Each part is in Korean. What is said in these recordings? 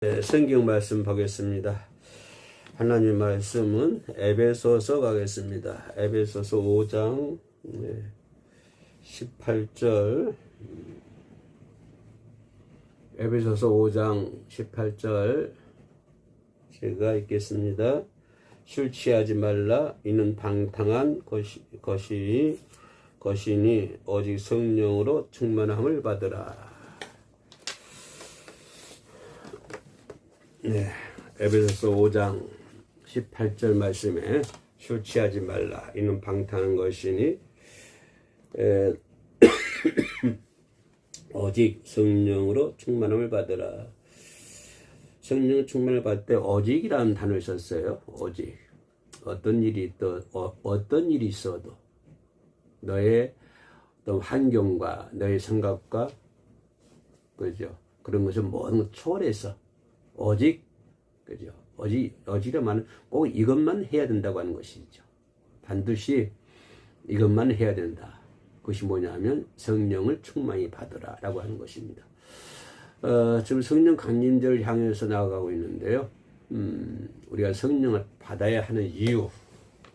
네, 성경 말씀 보겠습니다. 하나님 말씀은 에베소서 가겠습니다. 에베소서 5장 18절 에베소서 5장 18절 제가 읽겠습니다. 술 취하지 말라. 이는 방탕한 것이니 오직 성령으로 충만함을 받으라. 네, 에베소서 5장 18절 말씀에 술 취하지 말라. 이는 방탕한 것이니 오직 성령으로 충만함을 받으라. 성령 충만을 받을 때 오직이라는 단어를 썼어요. 오직. 어떤 일이 있어도 너의 어떤 환경과 너의 생각과 그죠? 그런 것을 모든 걸 초월해서 오직, 그죠? 오직이란 말은 꼭 이것만 해야 된다고 하는 것이죠. 반드시 이것만 해야 된다. 그것이 뭐냐면 성령을 충만히 받으라 라고 하는 것입니다. 지금 성령 강림절을 향해서 나아가고 있는데요. 우리가 성령을 받아야 하는 이유,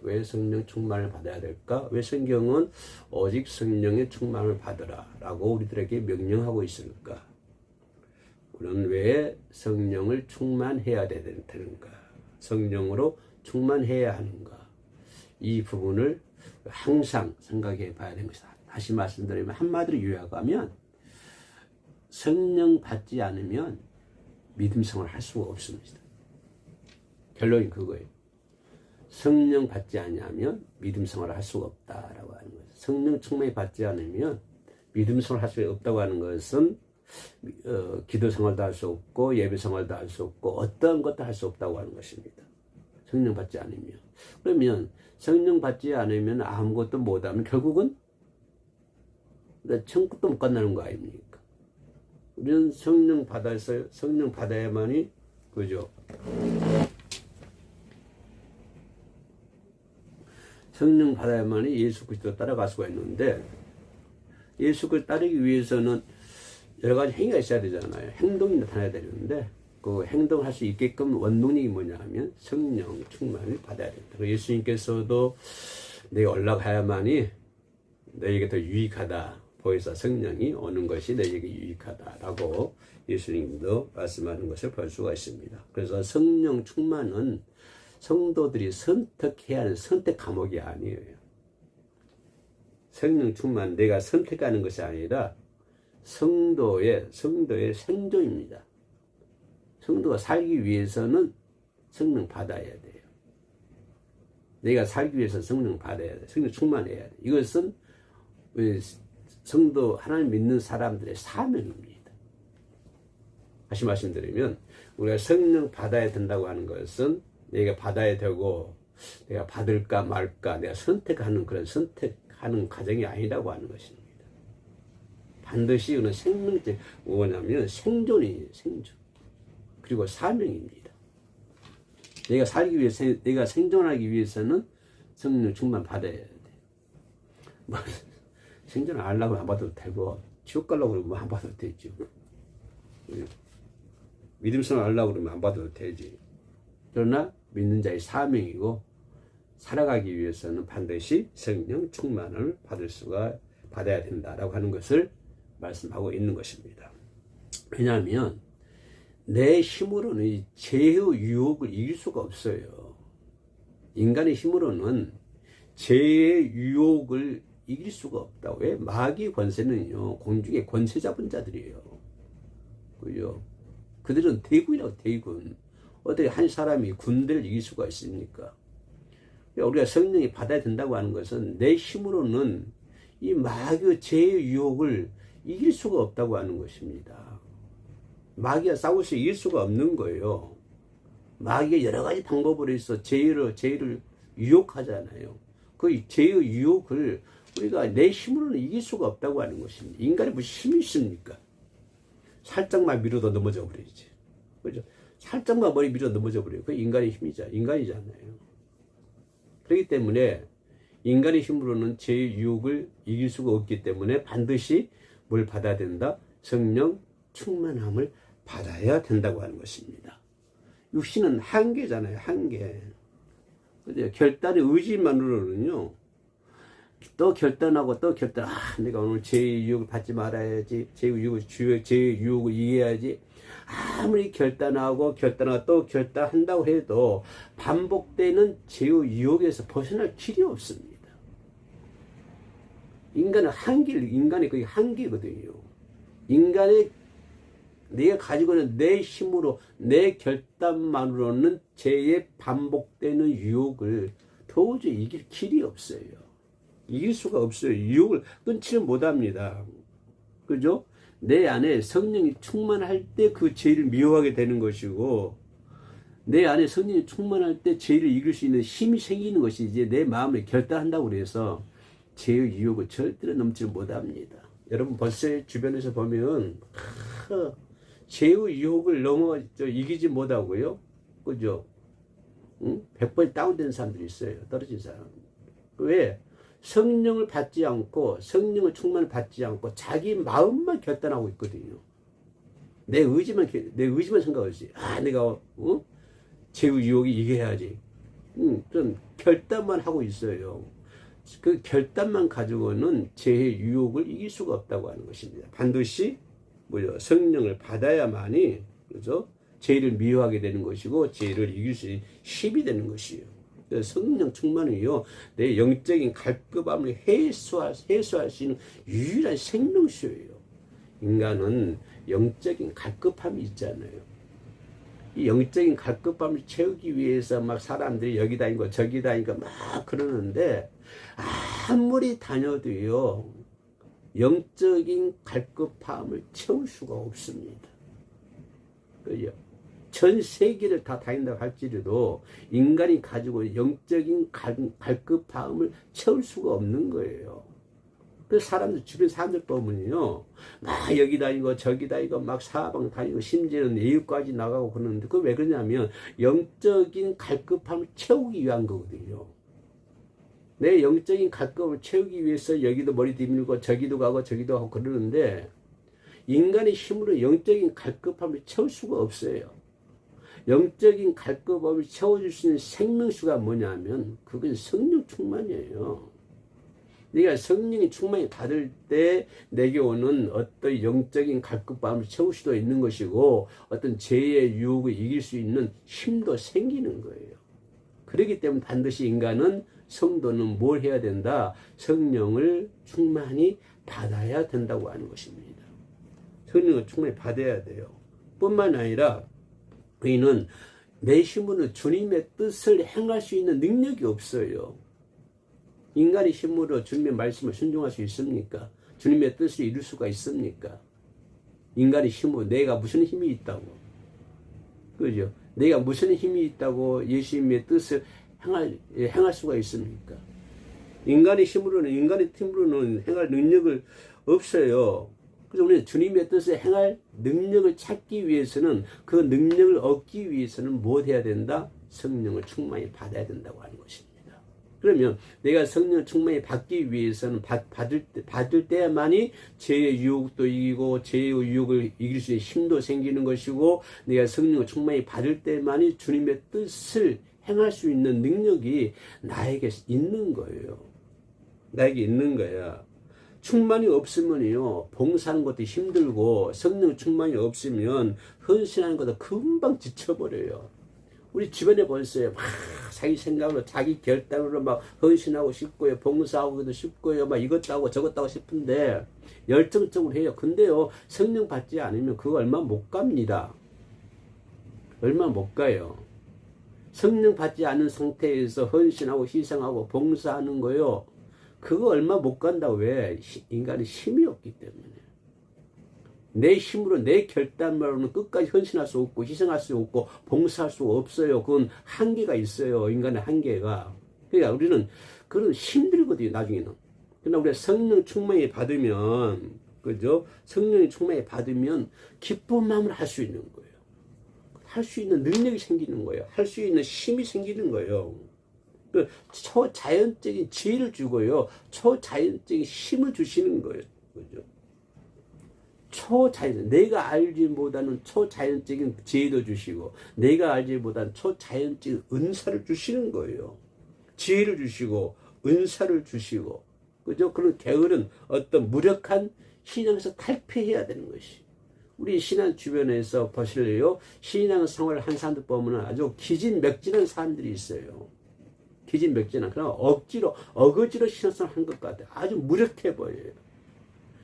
왜 성령 충만을 받아야 될까? 왜 성경은 오직 성령의 충만을 받으라 라고 우리들에게 명령하고 있을까? 우리는 왜 성령을 충만해야 되는가? 성령으로 충만해야 하는가? 이 부분을 항상 생각해 봐야 되는 것이다. 다시 말씀드리면 한마디로 요약하면 성령 받지 않으면 믿음 생활을 할 수가 없습니다. 결론이 그거예요. 성령 받지 않으면 믿음 생활을 할 수가 없다라고 하는 거예요. 성령 충만히 받지 않으면 믿음 생활을 할 수 없다고 하는 것은 기도 생활도 할 수 없고 예배 생활도 할 수 없고 어떠한 것도 할 수 없다고 하는 것입니다. 성령 받지 않으면. 그러면 성령 받지 않으면 아무것도 못하면 결국은 천국도 못 간다는 거 아닙니까? 우리는 성령 받아야만이 그죠? 성령 받아야만이 예수 그리스도 따라갈 수가 있는데 예수 그리스도 따르기 위해서는 여러 가지 행위가 있어야 되잖아요. 행동이 나타나야 되는데 그 행동할 수 있게끔 원동력이 뭐냐 하면 성령 충만을 받아야 된다. 예수님께서도 내가 올라가야만이 너에게 더 유익하다. 보혜사 성령이 오는 것이 너에게 유익하다라고 예수님도 말씀하는 것을 볼 수가 있습니다. 그래서 성령 충만은 성도들이 선택해야 하는 선택 과목이 아니에요. 성령 충만 내가 선택하는 것이 아니라 성도의 생존입니다. 성도가 살기 위해서는 성령 받아야 돼요. 내가 살기 위해서 성령 받아야 돼. 성령 충만해야 돼. 이것은 성도 하나님 믿는 사람들의 사명입니다. 다시 말씀드리면 우리가 성령 받아야 된다고 하는 것은 내가 받아야 되고 내가 받을까 말까 내가 선택하는 그런 선택하는 과정이 아니라고 하는 것입니다. 반드시 이거는 생명적 뭐냐면 생존이에요. 생존. 그리고 사명입니다. 내가 살기 위해서 내가 생존하기 위해서는 성령 충만 받아야 돼. 뭐 생존 안 하려고 안 받아도 되고 지옥 가려고 그러면 안 받아도 되죠. 믿음 생활 하려고 그러면 안 받아도 되지. 그러나 믿는 자의 사명이고 살아가기 위해서는 반드시 성령 충만을 받아야 된다라고 하는 것을 말씀하고 있는 것입니다. 왜냐하면 내 힘으로는 이 죄의 유혹을 이길 수가 없어요. 인간의 힘으로는 죄의 유혹을 이길 수가 없다. 왜? 마귀의 권세는요, 공중의 권세 잡은 자들이에요. 그죠? 그들은 대군이라고, 대군. 어떻게 한 사람이 군대를 이길 수가 있습니까? 우리가 성령이 받아야 된다고 하는 것은 내 힘으로는 이 마귀의 죄의 유혹을 이길 수가 없다고 하는 것입니다. 마귀와 싸워서 이길 수가 없는 거예요. 마귀가 여러 가지 방법으로 해서 죄를 유혹하잖아요. 그 죄의 유혹을 우리가 내 힘으로는 이길 수가 없다고 하는 것입니다. 인간이 무슨 힘이 있습니까? 살짝만 밀어도 넘어져 버리지. 그죠? 살짝만 머리 밀어 넘어져 버려요. 그 인간의 인간이잖아요. 그렇기 때문에 인간의 힘으로는 죄의 유혹을 이길 수가 없기 때문에 반드시 뭘 받아야 된다? 성령 충만함을 받아야 된다고 하는 것입니다. 육신은 한계잖아요. 한계. 그죠? 결단의 의지만으로는요. 또 결단하고 또 결단. 내가 오늘 죄의 유혹을 받지 말아야지. 죄의 유혹을 이겨야지. 아무리 결단하고 또 결단한다고 해도 반복되는 죄의 유혹에서 벗어날 길이 없습니다. 인간의 거의 한계거든요. 인간의 내가 가지고 있는 내 힘으로 내 결단만으로는 죄의 반복되는 유혹을 도저히 이길 길이 없어요. 이길 수가 없어요. 유혹을 끊지를 못합니다. 그죠? 내 안에 성령이 충만할 때 그 죄를 미워하게 되는 것이고, 내 안에 성령이 충만할 때 죄를 이길 수 있는 힘이 생기는 것이 이제 내 마음에 결단한다고 그래서 죄의 유혹을 절대로 넘지 못합니다. 여러분 벌써 주변에서 보면 죄의 유혹을 이기지 못하고요. 그죠? 100번 다운된 사람들이 있어요. 떨어진 사람. 왜? 성령을 받지 않고 성령을 충만을 받지 않고 자기 마음만 결단하고 있거든요. 내 의지만 생각하지. 내가 죄의 유혹이 이겨야지. 좀 결단만 하고 있어요. 그 결단만 가지고는 죄의 유혹을 이길 수가 없다고 하는 것입니다. 반드시 성령을 받아야만이 그죠? 죄를 미워하게 되는 것이고 죄를 이길 수 있는 힘이 되는 것이에요. 성령 충만은요, 내 영적인 갈급함을 해소할 수 있는 유일한 생명수예요. 인간은 영적인 갈급함이 있잖아요. 이 영적인 갈급함을 채우기 위해서 막 사람들이 여기 다니고 저기 다니고 막 그러는데 아무리 다녀도요, 영적인 갈급함을 채울 수가 없습니다. 그죠? 전 세계를 다 다닌다고 할지라도 인간이 가지고 영적인 갈급함을 채울 수가 없는 거예요. 그 주변 사람들 보면요, 막 여기 다니고 저기 다니고 막 사방 다니고 심지어는 외국까지 나가고 그러는데 그게 왜 그러냐면 영적인 갈급함을 채우기 위한 거거든요. 내 영적인 갈급함을 채우기 위해서 여기도 머리 뒤밀고 저기도 가고 저기도 하고 그러는데 인간의 힘으로 영적인 갈급함을 채울 수가 없어요. 영적인 갈급함을 채워줄 수 있는 생명수가 뭐냐면 그건 성령 충만이에요. 네가 성령의 충만이 받을 때 내게 오는 어떤 영적인 갈급함을 채울 수도 있는 것이고 어떤 죄의 유혹을 이길 수 있는 힘도 생기는 거예요. 그렇기 때문에 반드시 인간은 성도는 뭘 해야 된다? 성령을 충만히 받아야 된다고 하는 것입니다. 성령을 충만히 받아야 돼요. 뿐만 아니라 우리는 내 힘으로 주님의 뜻을 행할 수 있는 능력이 없어요. 인간의 힘으로 주님의 말씀을 순종할 수 있습니까? 주님의 뜻을 이룰 수가 있습니까? 인간의 힘으로 내가 무슨 힘이 있다고? 그죠? 내가 무슨 힘이 있다고 예수님의 뜻을 행할 수가 있습니까? 인간의 힘으로는 행할 능력을 없어요. 그래서 우리는 주님의 뜻을 행할 능력을 찾기 위해서는 그 능력을 얻기 위해서는 뭐 해야 된다? 성령을 충만히 받아야 된다고 하는 것입니다. 그러면 내가 성령을 충만히 받기 위해서는 받을 때만이 죄의 유혹도 이기고 죄의 유혹을 이길 수 있는 힘도 생기는 것이고 내가 성령을 충만히 받을 때만이 주님의 뜻을 행할 수 있는 능력이 나에게 있는 거예요. 나에게 있는 거야. 충만이 없으면요, 봉사하는 것도 힘들고, 성령 충만이 없으면, 헌신하는 것도 금방 지쳐버려요. 우리 주변에 보세요. 막, 자기 생각으로, 자기 결단으로 막 헌신하고 싶고요, 봉사하고도 싶고요, 막 이것도 하고 저것도 하고 싶은데, 열정적으로 해요. 근데요, 성령 받지 않으면 그거 얼마 못 갑니다. 얼마 못 가요. 성령 받지 않은 상태에서 헌신하고 희생하고 봉사하는 거요. 그거 얼마 못 간다고. 왜? 인간은 힘이 없기 때문에. 내 힘으로 내 결단만으로는 끝까지 헌신할 수 없고 희생할 수 없고 봉사할 수 없어요. 그건 한계가 있어요. 인간의 한계가. 그러니까 우리는 그런 힘들거든요. 나중에는. 그러나 우리가 성령 충만히 받으면, 그죠? 성령이 충만히 받으면 기쁜 마음으로 할 수 있는 거예요. 할 수 있는 능력이 생기는 거예요. 할 수 있는 힘이 생기는 거예요. 그 초자연적인 지혜를 주고요. 초자연적인 힘을 주시는 거예요. 그죠? 초자연, 내가 알지 못하는 초자연적인 지혜도 주시고, 내가 알지 못한 초자연적인 은사를 주시는 거예요. 지혜를 주시고, 은사를 주시고, 그죠? 그런 게으른 어떤 무력한 신앙에서 탈피해야 되는 것이. 우리 신앙 주변에서 보실래요? 신앙 생활을 한 사람들 보면 아주 기진맥진한 사람들이 있어요. 기진맥진한. 그러나 어거지로 신앙생활 한 것 같아요. 아주 무력해 보여요.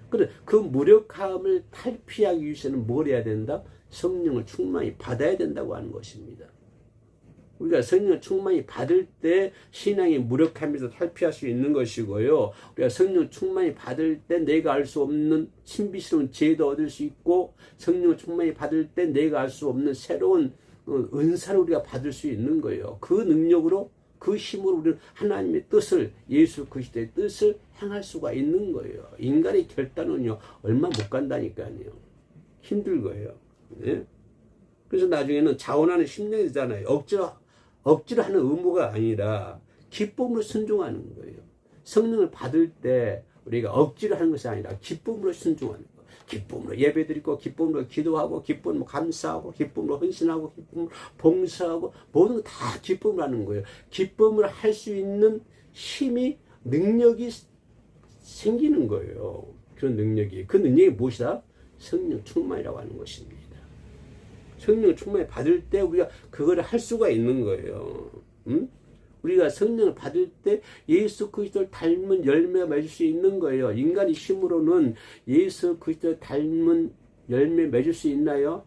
그래, 그 무력함을 탈피하기 위해서는 뭘 해야 된다? 성령을 충만히 받아야 된다고 하는 것입니다. 우리가 성령을 충만히 받을 때 신앙의 무력함에서 탈피할 수 있는 것이고요. 우리가 성령을 충만히 받을 때 내가 알 수 없는 신비스러운 지혜도 얻을 수 있고, 성령을 충만히 받을 때 내가 알 수 없는 새로운 은사를 우리가 받을 수 있는 거예요. 그 능력으로, 그 힘으로 우리는 하나님의 뜻을, 예수 그리스도의 뜻을 행할 수가 있는 거예요. 인간의 결단은요, 얼마 못 간다니까요. 힘들고요. 네? 그래서 나중에는 자원하는 심령이 되잖아요. 억지로 하는 의무가 아니라 기쁨으로 순종하는 거예요. 성령을 받을 때 우리가 억지로 하는 것이 아니라 기쁨으로 순종하는 거예요. 기쁨으로 예배드리고, 기쁨으로 기도하고, 기쁨으로 감사하고, 기쁨으로 헌신하고, 기쁨으로 봉사하고, 모든 거 다 기쁨으로 하는 거예요. 기쁨으로 할 수 있는 힘이, 능력이 생기는 거예요. 그런 능력이. 그 능력이 무엇이다? 성령 충만이라고 하는 것입니다. 성령을 충만히 받을 때 우리가 그거를 할 수가 있는 거예요. 응? 우리가 성령을 받을 때 예수 그리스도를 닮은 열매가 맺을 수 있는 거예요. 인간의 힘으로는 예수 그리스도를 닮은 열매 맺을 수 있나요?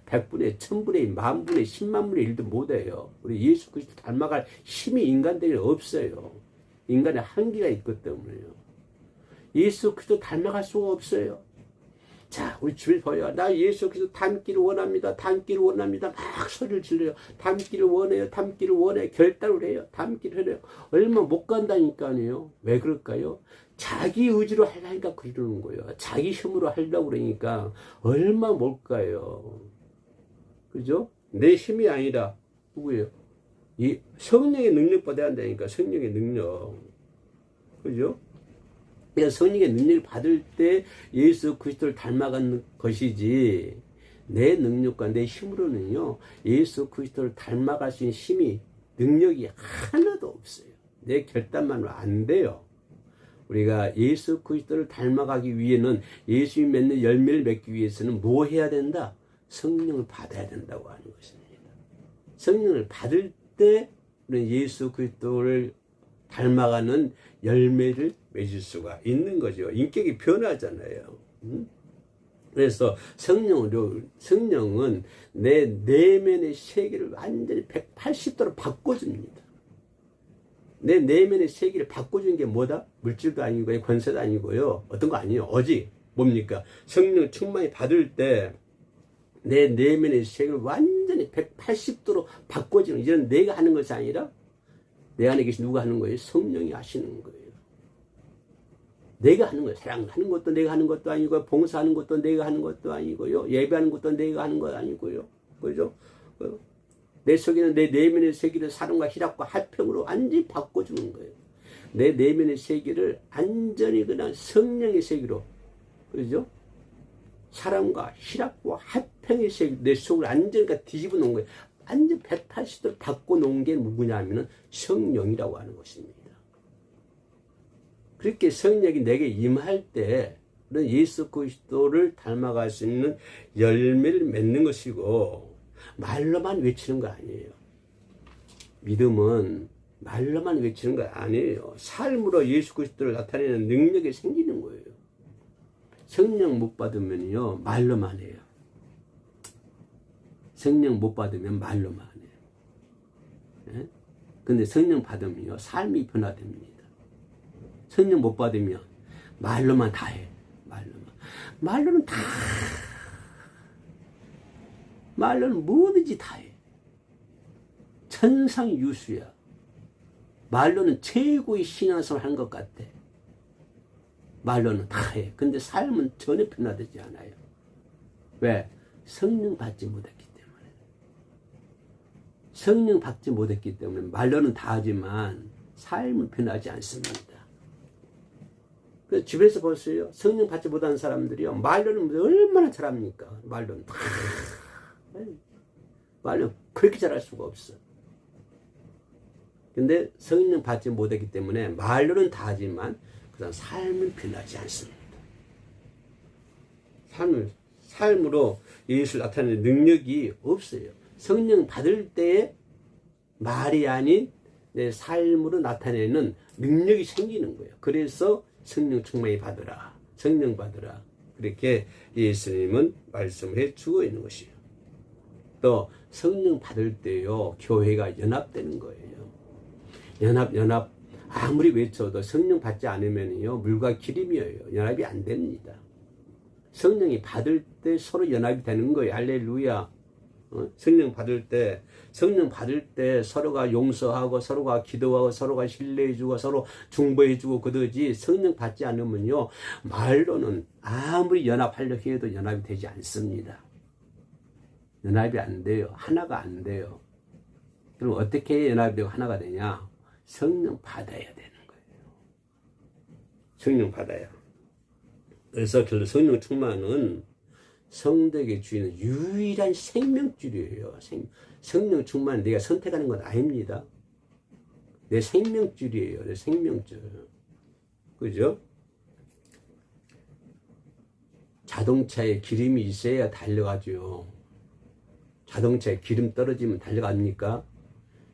100분의 1000분의 10,000분의 100,000분의 1도 못해요. 우리 예수 그리스도 닮아갈 힘이 인간들이 없어요. 인간의 한계가 있기 때문에요. 예수 그리스도 닮아갈 수가 없어요. 자, 우리 주변 보여. 나 예수 그리스도 닮기를 원합니다. 닮기를 원합니다. 막 소리를 질러요. 닮기를 원해요. 닮기를 원해. 결단을 해요. 닮기를 해요. 얼마 못 간다니까요. 왜 그럴까요? 자기 의지로 하려니까 그러는 거예요. 자기 힘으로 하려고 그러니까 얼마 못 가요. 그죠? 내 힘이 아니라 누구예요? 이 성령의 능력 받아야 한다니까. 성령의 능력. 그죠? 성령의 능력을 받을 때 예수 그리스도를 닮아가는 것이지, 내 능력과 내 힘으로는요, 예수 그리스도를 닮아갈 수 있는 힘이, 능력이 하나도 없어요. 내 결단만으로 안 돼요. 우리가 예수 그리스도를 닮아가기 위해는, 예수님이 맺는 열매를 맺기 위해서는 뭐 해야 된다? 성령을 받아야 된다고 하는 것입니다. 성령을 받을 때 우리는 예수 그리스도를 닮아가는 열매를 맺을 수가 있는 거죠. 인격이 변하잖아요. 그래서 성령은 내 내면의 세계를 완전히 180도로 바꿔줍니다. 내 내면의 세계를 바꿔주는 게 뭐다? 물질도 아니고 권세도 아니고요. 어떤 거 아니에요. 오직 뭡니까? 성령 충만히 받을 때 내 내면의 세계를 완전히 180도로 바꿔주는, 이런 내가 하는 것이 아니라 내 안에 계신 누가 하는 거예요? 성령이 하시는 거예요. 내가 하는 거예요. 사랑하는 것도 내가 하는 것도 아니고, 봉사하는 것도 내가 하는 것도 아니고요. 예배하는 것도 내가 하는 것 아니고요. 그죠? 내 속에는 내 내면의 세계를 사랑과 희락과 화평으로 완전히 바꿔주는 거예요. 내 내면의 세계를 완전히 그냥 성령의 세계로, 그죠? 사랑과 희락과 화평의 세계, 내 속을 완전히 뒤집어 놓은 거예요. 완전 180도를 바꿔놓은 게 누구냐 하면은 성령이라고 하는 것입니다. 그렇게 성령이 내게 임할 때 예수 그리스도를 닮아갈 수 있는 열매를 맺는 것이고, 말로만 외치는 거 아니에요. 믿음은 말로만 외치는 거 아니에요. 삶으로 예수 그리스도를 나타내는 능력이 생기는 거예요. 성령 못 받으면요, 말로만 해요. 성령 못 받으면 말로만 해요. 예? 근데 성령 받으면요, 삶이 변화됩니다. 성령 못 받으면 말로만 다 해. 말로는 다, 말로는 뭐든지 다 해. 천상유수야. 말로는 최고의 신앙생활 하는 것 같아. 말로는 다 해. 근데 삶은 전혀 변화되지 않아요. 왜? 성령 받지 못했기 때문에. 성령 받지 못했기 때문에 말로는 다 하지만 삶은 변하지 않습니다. 집에서 보세요. 성령 받지 못하는 사람들이요. 말로는 얼마나 잘합니까? 말로는. 말로는 그렇게 잘할 수가 없어. 근데 성령 받지 못했기 때문에 말로는 다 하지만 그 사람 삶은 변하지 않습니다. 삶으로 예수를 나타내는 능력이 없어요. 성령 받을 때에 말이 아닌 내 삶으로 나타내는 능력이 생기는 거예요. 그래서 성령 충만히 받으라. 성령 받으라. 그렇게 예수님은 말씀을 해 주고 있는 것이에요. 또 성령 받을 때요. 교회가 연합되는 거예요. 연합. 아무리 외쳐도 성령 받지 않으면요. 물과 기름이에요. 연합이 안 됩니다. 성령이 받을 때 서로 연합이 되는 거예요. 할렐루야. 성령 받을 때 서로가 용서하고 서로가 기도하고 서로가 신뢰해주고 서로 중보해주고 그러지 성령 받지 않으면요 말로는 아무리 연합하려고 해도 연합이 되지 않습니다. 연합이 안 돼요. 하나가 안 돼요. 그럼 어떻게 연합이 되고 하나가 되냐? 성령 받아야 되는 거예요. 성령 받아야. 그래서 결국 성령 충만은 성도에게 주는 유일한 생명줄이에요. 성령 충만은 내가 선택하는 건 아닙니다. 내 생명줄이에요. 내 생명줄. 그죠? 자동차에 기름이 있어야 달려가죠. 자동차에 기름 떨어지면 달려갑니까?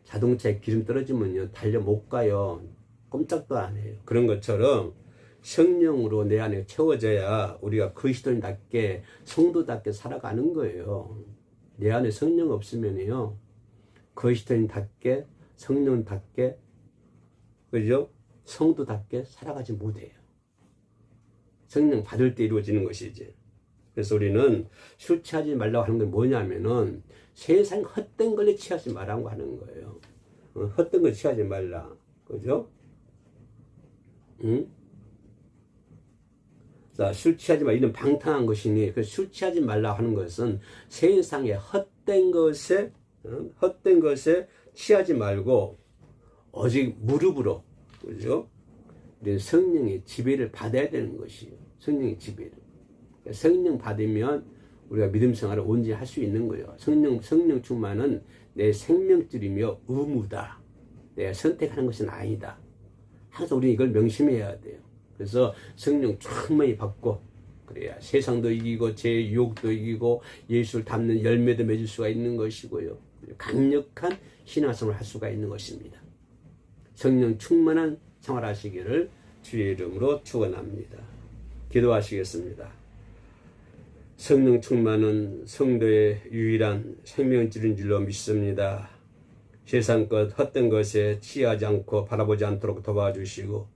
자동차에 기름 떨어지면요 달려 못 가요. 꼼짝도 안 해요. 그런 것처럼 성령으로 내 안에 채워져야 우리가 그리스도인답게 성도답게 살아가는 거예요. 내 안에 성령 없으면요 그리스도인답게 성령답게 그죠? 성도답게 살아가지 못해요. 성령 받을 때 이루어지는 것이지. 그래서 우리는 술 취하지 말라고 하는 건 뭐냐면은 세상 헛된 걸로 취하지 말라고 하는 거예요. 헛된 걸 취하지 말라. 그죠? 응? 자, 술 취하지 말, 이런 방탕한 것이니, 술 취하지 말라 하는 것은 세상의 헛된 것에 취하지 말고, 오직 무릎으로, 그죠? 우리는 성령의 지배를 받아야 되는 것이에요. 성령의 지배를. 성령 받으면 우리가 믿음 생활을 온전히 할 수 있는 거예요. 성령 충만은 내 생명줄이며 의무다. 내가 선택하는 것은 아니다. 항상 우리는 이걸 명심해야 돼요. 그래서 성령 충만히 받고 그래야 세상도 이기고 제 유혹도 이기고 예수를 닮는 열매도 맺을 수가 있는 것이고요. 강력한 신앙생활을 할 수가 있는 것입니다. 성령 충만한 생활하시기를 주의 이름으로 축원합니다. 기도하시겠습니다. 성령 충만은 성도의 유일한 생명줄인 줄로 믿습니다. 세상 것 헛된 것에 취하지 않고 바라보지 않도록 도와주시고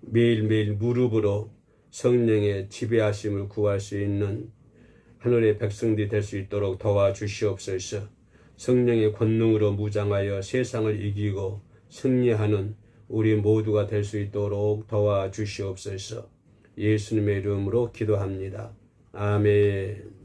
매일매일 무릎으로 성령의 지배하심을 구할 수 있는 하늘의 백성들이 될 수 있도록 도와주시옵소서. 성령의 권능으로 무장하여 세상을 이기고 승리하는 우리 모두가 될 수 있도록 도와주시옵소서. 예수님의 이름으로 기도합니다. 아멘.